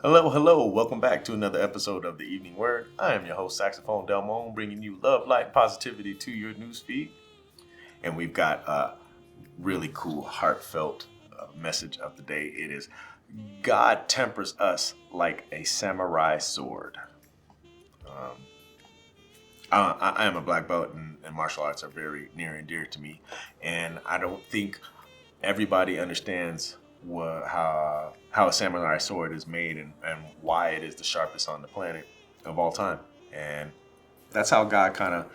Hello, hello. Welcome back to another episode of The Evening Word. I am your host, Saxophone Delmone, bringing you love, light, and positivity to your newsfeed. And we've got a really cool, heartfelt message of the day. It is God tempers us like a samurai sword. I am a black belt, and martial arts are very near and dear to me. And I don't think everybody understands how a samurai sword is made and why it is the sharpest on the planet of all time. And that's how God kind of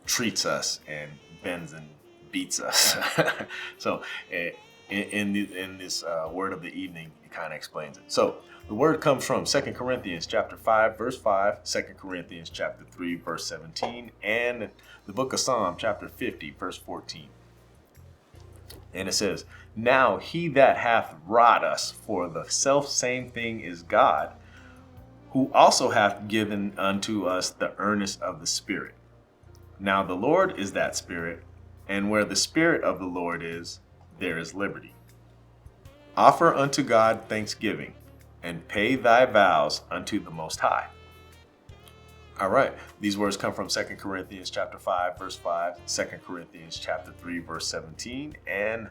treats us and bends and beats us. So in this word of the evening, it kind of explains it. So the word comes from 2 Corinthians chapter 5, verse 5, 2 Corinthians chapter 3, verse 17, and the book of Psalm chapter 50, verse 14. And it says, "Now he that hath wrought us for the self same thing is God, who also hath given unto us the earnest of the Spirit. Now the Lord is that Spirit, and where the Spirit of the Lord is, there is liberty. Offer unto God thanksgiving, and pay thy vows unto the Most High." All right, these words come from 2 Corinthians chapter 5, verse 5, 2 Corinthians chapter 3, verse 17, and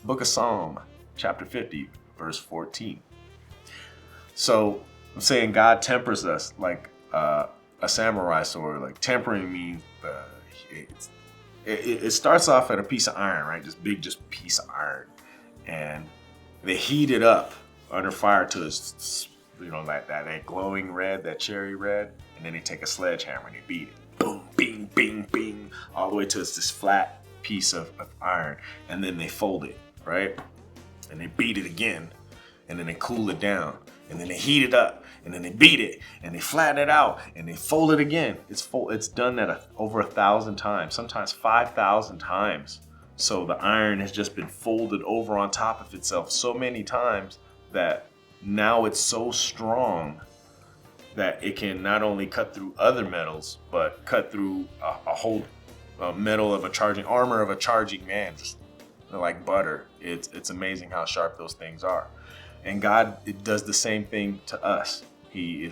book of Psalm chapter 50, verse 14. So I'm saying God tempers us like a samurai sword. Like tempering means it starts off at a piece of iron, right? Just piece of iron. And they heat it up under fire to like that glowing red, that cherry red, and then they take a sledgehammer and they beat it. Boom, bing, bing, bing, all the way to this flat piece of iron. And then they fold it, right? And they beat it again, and then they cool it down, and then they heat it up, and then they beat it, and they flatten it out, and they fold it again. It's done that over 1,000 times, sometimes 5,000 times. So the iron has just been folded over on top of itself so many times that now it's so strong that it can not only cut through other metals, but cut through a whole metal of a charging armor of a charging man, just like butter. It's amazing how sharp those things are. And God, it does the same thing to us. He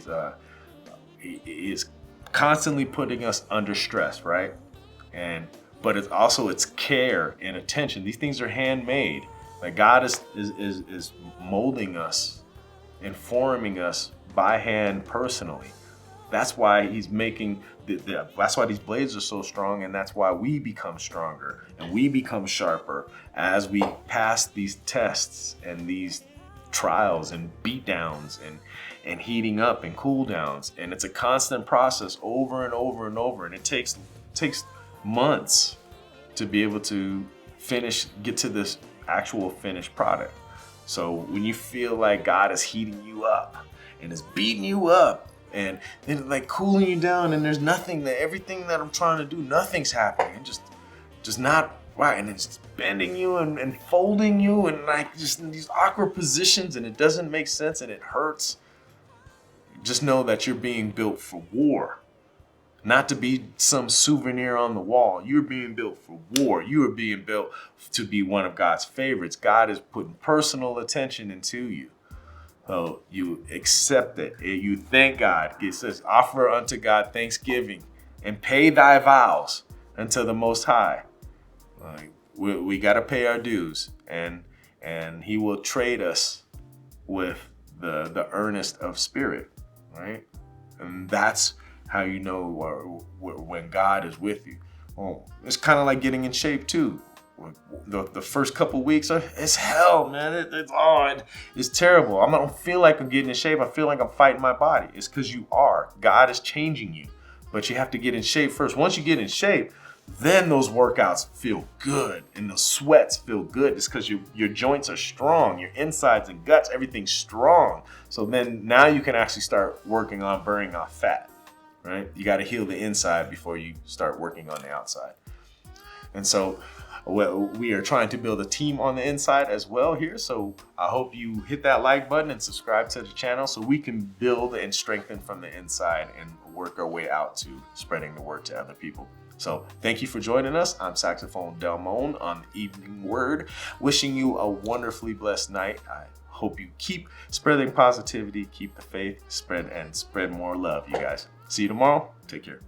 is constantly putting us under stress, right? But it's care and attention. These things are handmade. Like God is molding us and forming us by hand personally. That's why he's making that's why these blades are so strong, and that's why we become stronger and we become sharper as we pass these tests and these trials and beat downs and heating up and cool downs. And it's a constant process over and over and over. And it takes months to be able to get to this actual finished product. So when you feel like God is heating you up and is beating you up and then like cooling you down, and there's everything that I'm trying to do, nothing's happening, and just not right, and it's bending you and folding you and like just in these awkward positions, and it doesn't make sense and it hurts. Just know that you're being built for war, not to be some souvenir on the wall. You're being built for war. You are being built to be one of God's favorites. God is putting personal attention into you. So you accept it. You thank God. It says, offer unto God thanksgiving and pay thy vows unto the Most High. We got to pay our dues, and he will trade us with the earnest of spirit, right? And that's how you know when God is with you. Well, it's kind of like getting in shape too. The first couple weeks it's hell, man. It's terrible. I don't feel like I'm getting in shape. I feel like I'm fighting my body. It's because you are. God is changing you, but you have to get in shape first. Once you get in shape, then those workouts feel good and the sweats feel good. It's because your joints are strong, your insides and guts, everything's strong. So then now you can actually start working on burning off fat, right? You got to heal the inside before you start working on the outside. And so we are trying to build a team on the inside as well here. So I hope you hit that like button and subscribe to the channel so we can build and strengthen from the inside and work our way out to spreading the word to other people. So thank you for joining us. I'm Saxophone Delmone on the Evening Word, wishing you a wonderfully blessed night. I hope hope you keep spreading positivity, keep the faith, spread more love, you guys. See you tomorrow. Take care.